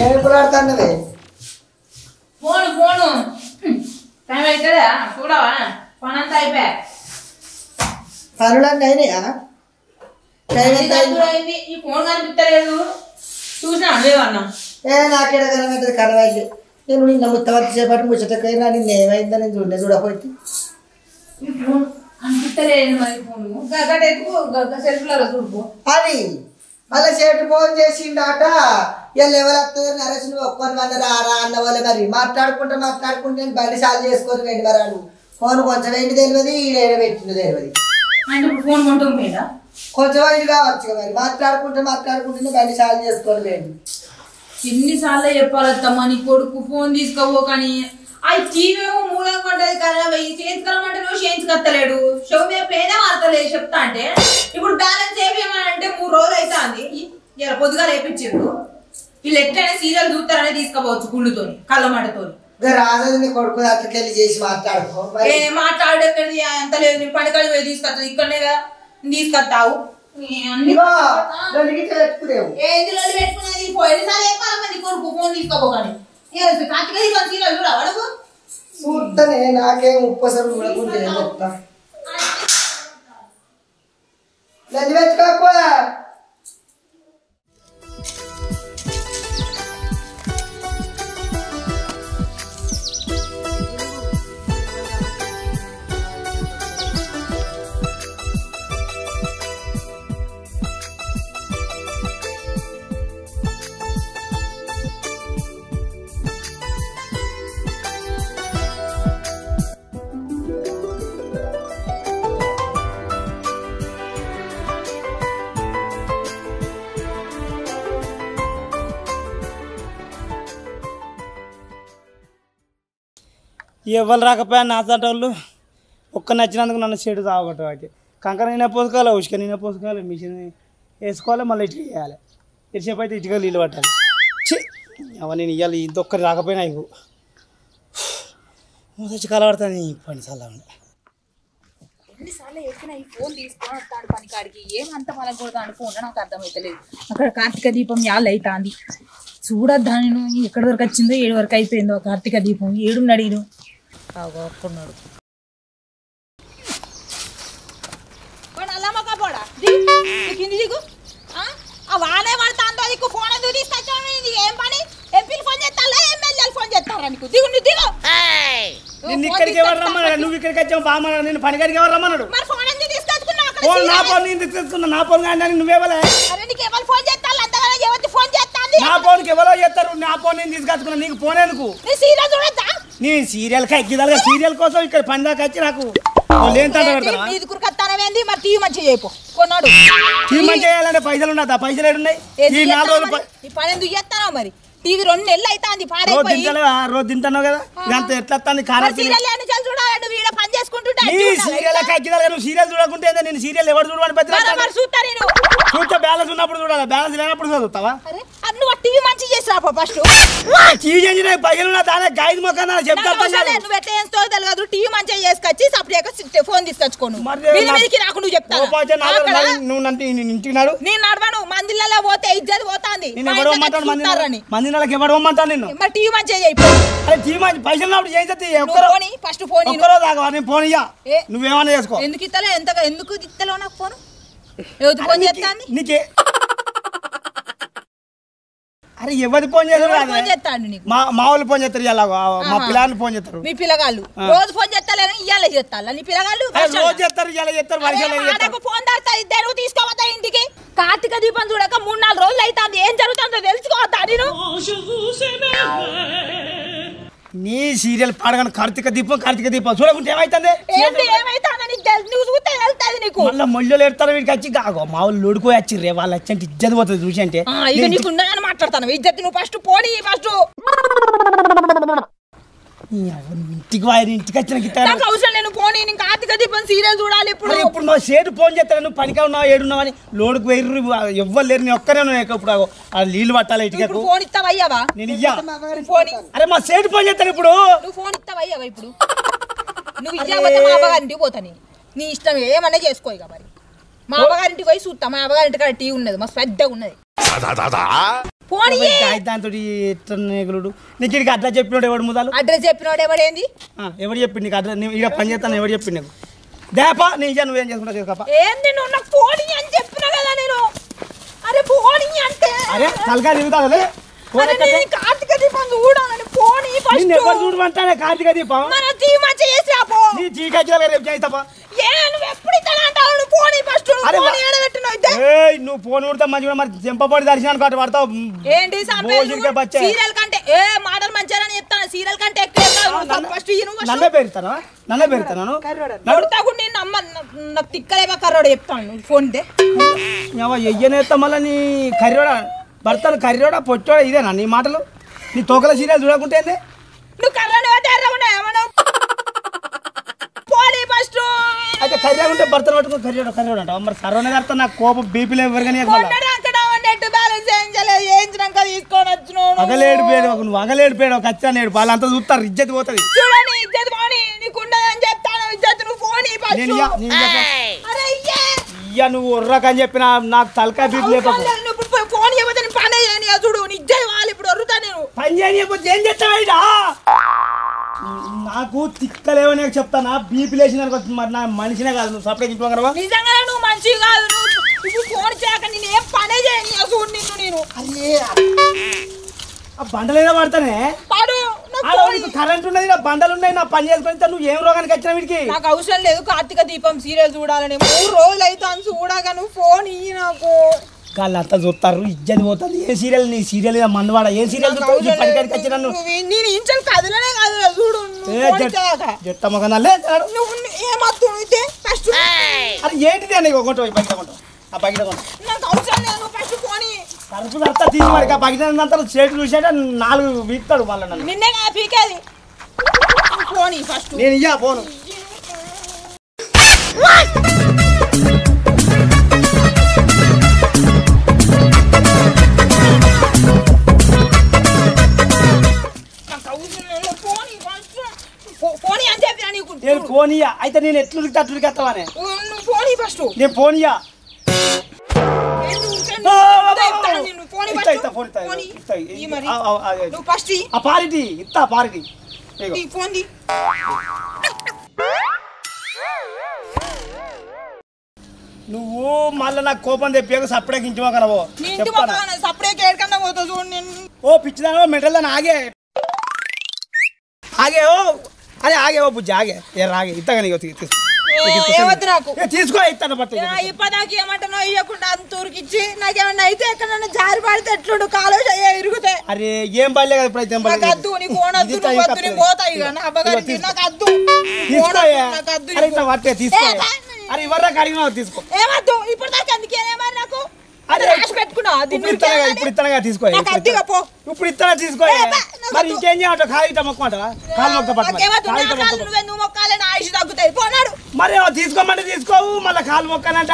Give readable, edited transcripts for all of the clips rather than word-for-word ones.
ఏడుపులాడుతున్నది phone phone time అవుతుందా చూడవా పని అంతా అయిపోయా పనులన్నీ అయినాయా టైం ఎంత అయింది ఈ ఫోన్ కనిపిస్తలేదు చూసినా లేవన్నా నాకేడ కనబడుతుంది కనవాలి నేను నిన్న ముత్తవతి చేపట్టి ముచ్చటకైనా నిన్న ఏమైందో నేను చూడకపోతే ఈ ఫోన్ కనిపిస్తలేదు మరి ఫోను గగట ఎత్తుకో సెల్ఫ్లలో చూడుకో అది మళ్ళీ చెట్టు ఫోన్ చేసిండాట ఇవాళ ఎవరు వస్తుంది నరేష్ నువ్వు ఒక్కని వల్ల రారా అన్న వాళ్ళు మరి మాట్లాడుకుంటే నేను బండి సాల్వ్ చేసుకొని వెండి మరాడు ఫోన్ కొంచెం వెండి తెలియదు ఈడ పెట్టింది తెలియదు అంటే ఫోన్ కొంటుంది మీద కొంచెం వెండి కావచ్చు మరి మాట్లాడుకుంటే బండి సాల్వ్ చేసుకొని వెండి ఎన్నిసార్లు చెప్పాలత్తమ్మా నీ కొడుకు ఫోన్ తీసుకోవో కానీ ఆ టీవీ ఏమో మూలం కొంటది ఖరాబ్ అయ్యి చేయించుకోమంటే నువ్వు చేయించుకొత్తలేడు షో మీద పేనే వార్తలేదు చెప్తా అంటే ఇప్పుడు బ్యాలెన్స్ ఏమేమంటే 3 రోజులు అవుతుంది ఇలా పొద్దుగా లేపించిండు వీళ్ళు ఎట్లయినా సీరియల్ చూస్తారనే తీసుకోవచ్చు గుళ్ళుతోని కళ్ళమాటతోని రాజు నీ కొడుకు అట్లకెళ్ళి చేసి మాట్లాడుకో మాట్లాడేది ఎంత లేదు నీ పనికాడి పోయి తీసుకొస్తావు ఇక్కడనే కదా తీసుకొస్తావు ఏది పెట్టుకునేది పోయినసారి ఏ కాలం నీ కొడుకు ఫోన్ తీసుకోపోగాని సీరియల్ చూడ అడుగు చూస్తేనే నాకేం ఉప్పసరు చూడకుంటే చెప్తా నది పెట్టుకోకపో ఎవరు రాకపోయా నా వాళ్ళు ఒక్క నచ్చినందుకు నన్ను చెడు తాగొట్టం అయితే కంకర నిన్న పోసుకోవాలి ఉసుక నిన్న పోసుకోవాలి మిషన్ వేసుకోవాలి మళ్ళీ ఇటుక వేయాలి ఇటుసేపు అయితే ఇటుక నీళ్ళు పట్టాలి అవన్నీ నేను ఇవ్వాలి ఇంకొక్కటి రాకపోయినా ఇవ్వు వచ్చి కలబడతాను పని చాలా ఎన్నిసార్లు ఎక్కిన ఈ ఫోన్ తీసుకొని వస్తాడు పనికాడికి ఏమంత మనకు కొడతాడు ఫోన్ నాకు అర్థమవుతలేదు అక్కడ కార్తీక దీపం యాళ్ళు అవుతుంది చూడద్దా నేను ఎక్కడి వరకు వచ్చిందో 7 వరకు అయిపోయిందో కార్తీక దీపం 7 అడిగిను ఒక్కడున్నాడు కింది దిగు వానే పడతాందో నీకు ఫోన్ ఎందుకు తీసుకొచ్చావు ఏం పని ఎంపీలు ఫోన్ చేస్తారా ఎమ్మెల్యేలు ఫోన్ చేస్తారా నీకు దిగు నువ్వు దిగు నిన్ను ఇక్కడికి ఎవరు రమ్మన్నాడు నువ్వు ఇక్కడికి వచ్చావు బామ్మన్నాడు నేను పనికాడికి ఎవరు రమ్మన్నాడు మరి ఫోన్ ఎందుకు తీసుకొచ్చుకున్నావు ఫోన్ నా ఫోన్ నేను తీసుకొచ్చుకున్నా నా ఫోన్ కానీ నువ్వేవలే నీకు ఎవరు ఫోన్ చేస్తారు అంతగానే ఎవరికి ఫోన్ చేస్తాను నా ఫోన్కి ఎవరో చేస్తారు నా ఫోన్ నేను తీసుకొచ్చుకున్నా నీకు ఫోన్ ఎందుకు సీరియల్ చూడద్దా నీ సీరియల్ ఎక్కిదాలుగా సీరియల్ కోసం ఇక్కడ పని దాకా వచ్చి నాకు ఇది కురకత్తానవేంది మరి టీవీ మంచిగా చేయపో కొన్నాడు టీవీ మంచిగా చేయాలంటే పైసలు ఉన్నదా పైసలు ఏడున్నాయి ఈ 4 రోజులు ఈ పని ఎందుకు చేస్తానో మరి టీవీ 2 నెలలు అవుతుంది పాడైపోయి రోజు తింటావు కదా ఇదంతా ఎట్లా సీరియల్ చూడాలి వీడ పని చేసుకుంటుంటా సీరియల్ నువ్వు సీరియల్ చూడకుంటే నేను సీరియల్ ఎవరు చూడమని చూస్తే బ్యాలెన్స్ ఉన్నప్పుడు చూడాలి బ్యాలెన్స్ లేనప్పుడు చదువుతావా నువ్వు టీవీ మంచిగా చేసిరా ఫస్ట్ టీవీ చేంజ్ పైసలు ఉన్నా దాని గైడ్ మొక్క చెప్తాను నువ్వు ఎట్లా చేస్తావో తెలియదు టీవీ మంచిగా చేసుకొచ్చి సపరేట్గా ఫోన్ తీసుకొచ్చుకోను నాకు నువ్వు చెప్తాను నువ్వు ఇంటికి నాడు నేను నడవను మందిలలో పోతే ఇజ్జత్ పోతాంది మందిరాలకు ఎవరు ఇవ్వమంటాను నేను మరి టీవీ మంచిగా చేయిపో అరే టీవీ మంచి పైసలు ఉన్నప్పుడు చేస్తే ఫస్ట్ ఫోన్ నేను ఫోన్ ఇయ్యా నువ్వేమన్నా చేసుకో ఎందుకు ఇస్తలే ఎందుకు ఇస్తలేవు నాకు ఫోన్ ఎవరు ఫోన్ చేస్తాను నీకే అరే ఎవరి ఫోన్ చేస్తాను మా వాళ్ళు ఫోన్ చేస్తారు ఇలా మా పిల్లలు ఫోన్ చేస్తారు మీ పిల్లగాళ్ళు రోజు ఫోన్ చేస్తాను ఇవాళ చేస్తాను నీ పిల్లగాళ్ళు రోజు చేస్తారు ఇలా చేస్తారు ఫోన్ దొరుకుతా ఇద్దరు తీసుకోవద్దా ఇంటికి కార్తీక దీపం చూడక 3-4 రోజులు అవుతుంది ఏం జరుగుతుందో తెలుసుకోవద్దా నేను నీ సీరియల్ పాడగానే కార్తీక దీపం చూడకుంటే ఏమైతుంది మళ్ళీ మొళ్ళు ఏడతారు వీడికి వచ్చి మా వాళ్ళు లోడుకోయి వచ్చి రే వాళ్ళు వచ్చి అంటే ఇజ్జత్ పోతుంది చూసి అంటే మాట్లాడతాను ఇజ్జత్ నువ్వు ఫస్ట్ పోనీ ఫస్ట్ ఇంటికి వారి ఇంటికి వచ్చిన అవసరం నేను పోనీ నేను కార్తీక దీపం సీరియల్ చూడాలి ఇప్పుడు మా సేటు ఫోన్ చేస్తాను నువ్వు పనికా ఉన్నావు ఏడున్నావు అని లోడుకు వేరు ఎవ్వరు లేరు నేను ఒక్కనే ఇప్పుడు ఆ నీళ్ళు పట్టాలి ఇటుక ఫోన్ ఇస్తావయ్యావా నేను ఇయ్యా అరే మా సేటు ఫోన్ చేస్తాను ఇప్పుడు నువ్వు ఫోన్ ఇస్తావయ్యావా ఇప్పుడు నువ్వు ఇయ్యకపోతే మా అమ్మగారింటికి పోతాను నీ ఇష్టం ఏమన్నా చేసుకో ఇక మరి మా అమ్మగారింటికి పోయి చూస్తా మా అమ్మగారింటి కాడ టీవీ ఉన్నది మా పెద్దగా ఉన్నది పోనీ దాంతో ఎట్లుడు నీకు ఇడికి అట్లా చెప్పినోడు ఎవడు ముదాలు అడ్రస్ చెప్పినోడు ఎవడేంది ఎవరు చెప్పింది నీకు అడ్రస్ ఇక పని చేస్తాను ఎవరు చెప్పింది నీకు దేపా నీ నువ్వేం చేసుకుంటా చేసుకోపా ఏంది నువ్వు నాకు పోనీ అని చెప్పినా కదా నేను అరే పోనీ అంటే అరే తలగా తిరుగుతావులే కార్తీక దీపం చూడాలని పోనీ ఎవరు చూడమంటానే కార్తీక దీపం మన తీ మంచి చేసి రాపో నీ చీకట్లో రేపు చేస్తాపా నువ్వు ఎప్పుడు ఇస్తానంటావు నువ్వు పోనీ ఫస్ట్ నువ్వు ఫోన్ కొడతా మంచిగా మరి చెంపపడి దర్శనానికి అటు పడతావు ఏంటి సీరియల్ కంటే మాటలు మంచిగా చెప్తాను సీరియల్ కంటే నన్నే పెడతాను నన్నే పెడతాను నాకు తిక్కలేక కర్రోడు చెప్తాను ఫోన్ ఎయ్యనేస్తా మళ్ళీ నీ కర్రోడా భర్తను కర్రోడా పొట్టోడా ఇదేనా నీ మాటలు నీ తోకల సీరియల్ చూడకుంటే నువ్వు కర్రోడు ఫస్ట్ అయితే కర్రీ ఉంటే భర్తను పట్టుకో కర్రోడు అంటావు మరి సర్వనే కడతా నాకు కోపం బీపీలు ఎవరికైనా అగలేడు పేడు నువ్వు అగలేడు పేడు ఒక వచ్చా నేడు వాళ్ళంతా చూస్తారు ఇజ్జత్ పోతుంది ఇయ్య నువ్వు ఉర్రకని చెప్పిన నాకు తలకాయ బీపీ లేకపోతే పని చేయకపోతే ఏం చేస్తావా నాకు తిక్కలేవని చెప్తానా బీపీ లేచిన మరి నా మనిషినే కాదు నువ్వు సపరేట్ ఇంట్లో నిజంగా నువ్వు మంచి కాదు నువ్వు ఫోన్ చేయక నేను ఏం పనే చేయని చూడు నిన్ను నేను ఆ బండలైనా పడతానే కరెంట్ ఉన్నది నా బండలు ఉన్నాయి నా పని చేసుకొని నువ్వు ఏం రోగానికి వచ్చిన వీడికి నాకు అవసరం లేదు కార్తీక దీపం సీరియల్ చూడాలని 3 రోజులు అయితే అని చూడగా నువ్వు ఫోన్ ఇయ్యి నాకు వాళ్ళు అంతా చూస్తారు ఇజ్జతి పోతుంది ఏ సీరియల్ నీ సీరియల్ మన్నవాడ ఏ సీరియల్ నేను ఇంచలు కదలనే కాదు చూడు జట్ట మగనాలే అది ఏంటిది అని కొంటావు బయట కొంటావు ఆ బయట కరుపు కడతా తీసి మరి ఆ బయట అంతా చేతులు చూసాక 4 వీక్తాడు వాళ్ళ నన్ను నిన్నే పీకేది ఫోన్ ఫస్ట్ నేను ఇయ్యా ఫోను ఫోనియా అయితే నేను ఎట్లుడికి అట్లుడికి వస్తావానే ఫస్ట్ నేను ఫోనియా పారిటీ ఇస్తా పారిటీ నువ్వు మళ్ళీ నాకు కోపం తెప్పాక సపరేట్ ఇంచుకోగలవో ఓ పిచ్చిదానో మెటల్ దాని ఆగే ఆగేవో అరే ఆగేవో బుజ్జి ఆగే రాగే ఇస్తాగా నీకు తీసుకో ఇస్తాను బట్ట ఇప్పటిదాకా ఏమంటానో ఇవ్వకుండా అంత ఊరికిచ్చి నాకేమన్నా అయితే ఎక్కడన్నా జారి పడితే ఎట్లుడు కాలు ఇరుగుతాయి అరే ఏం పడలే కదా ఇప్పుడు నాకు అద్దు నీ ఫోన్ అద్దు నువ్వు అద్దు నేను పోతా ఇక నా అబ్బగారికి నాకు అద్దు తీసుకో అరే ఇవ్వరా అడిగినా తీసుకో ఏమద్దు ఇప్పటిదాకా అందుకే ఏమని నాకు ఇప్పుడు ఇస్తానగా తీసుకో ఇప్పుడు ఇస్తానా తీసుకో మరి ఇంకేం చేయమంటావు కాగిట మొక్కమంటావా కాలు మరి తీసుకోమంటే తీసుకోవు మళ్ళీ కాలు మొక్కనంటే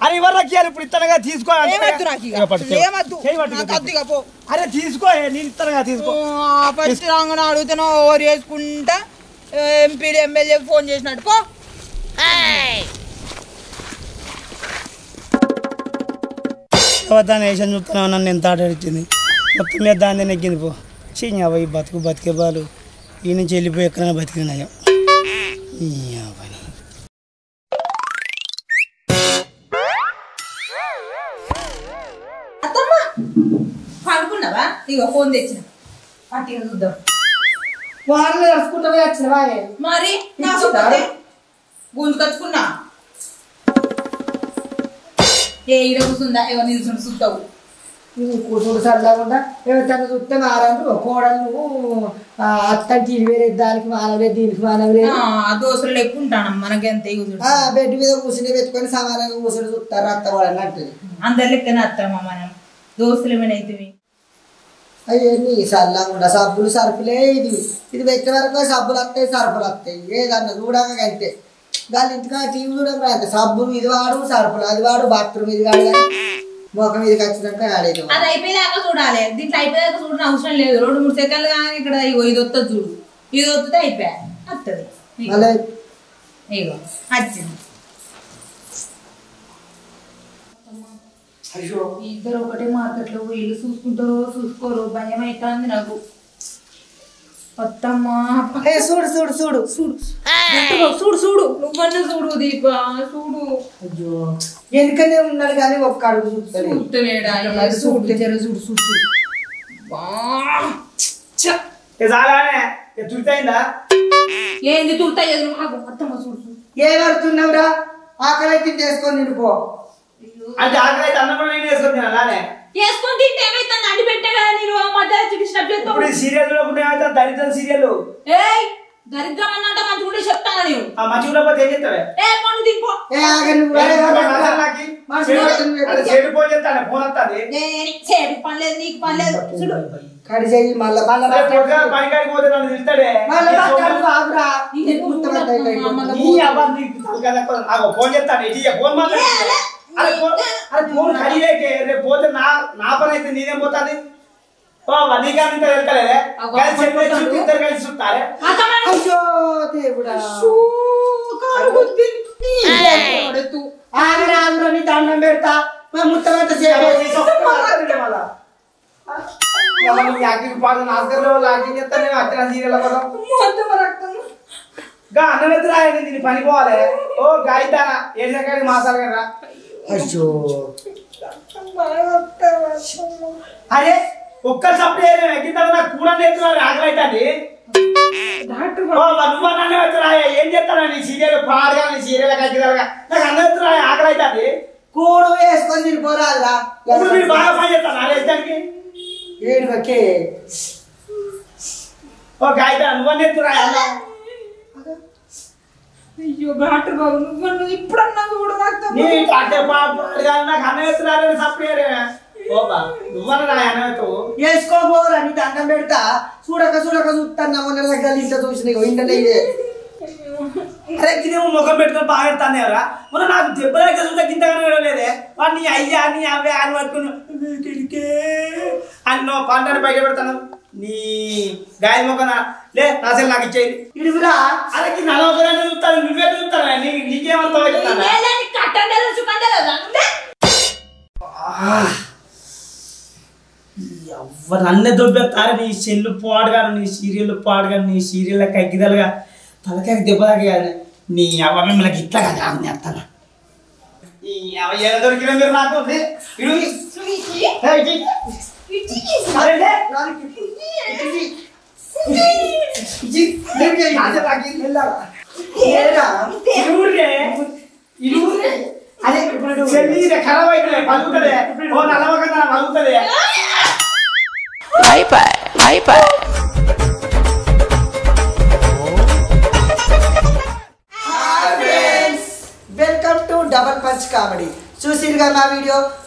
అరే ఇవ్వరా ఇప్పుడు ఇస్తానగా తీసుకో అరే తీసుకో నేను ఇస్తానగా తీసుకో అడుగుతున్నా ఓవర్ చేసుకుంటా ఎంపీ ఎమ్మెల్యే ఫోన్ చేసినట్టు పో దాన్ని వేసాను చూస్తున్నావు నన్ను ఎంత ఆట ఇచ్చింది మొత్తం మీద దాన్ని నెగ్గింది పో చెయ్యి అవ్వ ఈ బతికే బాలు ఈ నుంచి వెళ్ళిపోయి ఎక్కడైనా బతికినాయో పడుకున్నావా ఇక ఫోన్ తెచ్చిన పట్టిగా చూద్దాం వాళ్ళు నడుచుకుంటూ వచ్చినవా మరి గుంజుకొచ్చుకున్నా ఏ ఈడ కూర్చుందా ఎవరు నిల్చుంటూ చూస్తావు కూర్చుంటు సరదాకుండా ఎవరికన్నా చూస్తే మారంటు కోడలు అత్తని టీవీ వేరే దానికి మానవలేదు దీనికి మానవలేదు దోశలు ఎక్కుంటాను మనకెంత బెడ్ మీద కూర్చుని పెట్టుకొని సమానంగా కూర్చుని చూస్తారు అత్త కోడలు అంటుంది అందరి లెక్కనే అత్తమ్మా మనం దోశలు ఏమైనా అయితే అవన్నీ చల్లకుండా సబ్బులు సరుపులే ఇది పెట్టే వరకు సబ్బులు వస్తాయి సరుపులు వస్తాయి ఏదన్నా చూడక అంతే దాని ఇంటికా టీవీ చూడడం అంతే సబ్బులు ఇది వాడు సరుపులు అది వాడు బాత్రూమ్ ఇది వాడు కానీ మొఖం మీదకి వచ్చినాక ఆడేది అది అయిపోయేదాకా చూడాలి దీంట్లో అయిపోయేదాకా చూడడం అవసరం లేదు 2-3 సెకండ్లు కానీ ఇక్కడ ఇది వస్తుంది చూడు ఇది వస్తుంది అయిపోయా వస్తుంది ఇగో వచ్చింది అయ్యో ఇద్దరు ఒకటే మార్కెట్లో వీళ్ళు చూసుకుంటారో చూసుకోరో భయం అవుతుంది నాకు. అత్తమ్మా చూడు చూడు చూడు చూడు చూడు చూడు నువ్వన్నా చూడు దీప చూడు. అయ్యో వెనుకనే ఉన్నాడు కానీ ఒక్క అడుగు చూస్తలేదు. చూడలేడా చూడు జర చూడు చూడు చూడు. తుడితయిందా ఏంది తుడతాయి అత్తమ్మ చూడు చూడు. ఏమడుతున్నావురా ఆకలి అయితే చేసుకొని నిండిపో. అంటే ఆకలి అయితే అన్నం కూడా నేను వేసుకొని తినాలానే వేసుకొని తింటే ఏమైతుంది అండి పెట్టే కదా నేను మధ్య చూపించినట్లు. ఇప్పుడు సీరియల్ ఏమైతే దరిద్రం సీరియల్ ఏయ్ దరిద్రం అన్నట్ట మంచి కూడా చెప్తాను నీవు. ఆ మంచి కూడా ఏం చెప్తావే ఏ పండు తింపో. చెడిపోయి చెప్తాను ఫోన్ వస్తుంది చెడు పనిలేదు నీకు పనిలేదు చూడు. కడి చెయ్యి మళ్ళా పనికాడికి పోతే నన్ను తింటాడే ఫోన్ చెప్తాను ఫోన్ మాట్లాడే అరే ఫోన్ ఖరీదే రేపు పోతే నా పని అయితే నేనేం పోతాది నీకన్నా వెళ్తలేదే ఇద్దరు కలిసి చూస్తారే. అయ్యో దేవుడా ఆగరాదులని దండం పెడతా ముత్తమంత అన్నం ఎత్తురాయండి దీన్ని పని పోవాలి. ఓ గాయతానా ఏడికాడికి మాసాలు కదా. అయ్యో అరే ఒక్క సప్పుడు ఎక్కిందా నాకు కూడా ఎత్తున్నారు ఆకలి అవుతుంది. నువ్వన్నీ ఎత్తురాయ ఏం చెప్తాను నీ సీరియల్ పాడుగా నీ సీరియల్ కక్కిదలుగా నాకు అన్నం ఎత్తురాయ ఆకలి అవుతుంది. కూడు వేసుకొని తినిపోరాదురా. ఇప్పుడు మీరు బాగా పని చేస్తాను అరే ఇద్దరికి ఏడు బకే ఓ గాయతానా నువ్వన్నీ ఎత్తురాయ. అయ్యో డాక్టర్ బాబు నువ్వు ఇప్పుడన్నా కూడా నాకు అన్నం ఎత్తురాలని సప్పుడు నువ్వన్నా అన్నం ఎత్తు వేసుకోబోరా నీ దండం పెడతా. చూడక చూడక చూస్తాను మొన్న దగ్గర ఇంట్లో చూసిన ఇంటనే ఇదే. అరే తినేమో ముఖం పెట్టుకొని బాగా పెడతాను ఎవరా మొన్న నాకు దెబ్బ దగ్గర చూస్తే గింతగానే లేదే వాడు నీ అయ్యా నీ అవే అని పట్టుకుని అన్నో పంటని బయట పెడతాను నీ గాయ మొక్కన లే నాసలు నాకు ఇచ్చేది ఇడుగురా. అరే నలవకరాన్ని చూస్తాను నువ్వే చూస్తాను నీకేమంతా ఎవరు అన్నీ దొబ్బెత్తారు. నీ సెల్లు పాడుగాను నీ సీరియల్ పాడుగాను నీ సీరియల్ కగ్గిదలుగా తలకాయ దెబ్బ తాగాను. నీ అవ్వ మిమ్మల్ని ఇట్లా కదా అని చెప్తాను. ఈ అవ ఏదో దొరికిన మీరు నాకు ఖరాబ్ అయితే పలుకుతుంది ఓ నలవకన్నా పలుకుతుంది. Welcome to double punch comedy. చూసిరుగా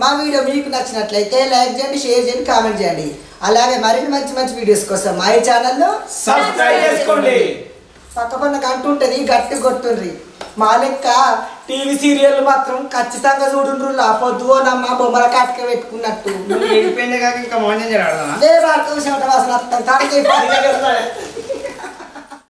మా వీడియో మీకు నచ్చినట్లయితే లైక్ చేయండి, షేర్ చేయండి, కామెంట్ చేయండి. అలాగే మరిన్ని మంచి మంచి వీడియోస్ కోసం మా ఈ ఛానల్లో సబ్స్క్రైబ్ చేసుకోండి. పక్కపన్న కంటుంటది గట్టి కొట్టుండ్రి. మా లెక్క టీవీ సీరియల్ మాత్రం ఖచ్చితంగా చూడుండ్రు. పొద్దుగోనమ్మ బొమ్మల కాటక పెట్టుకున్నట్టు ఇంకా మోసం చేయడం వాసన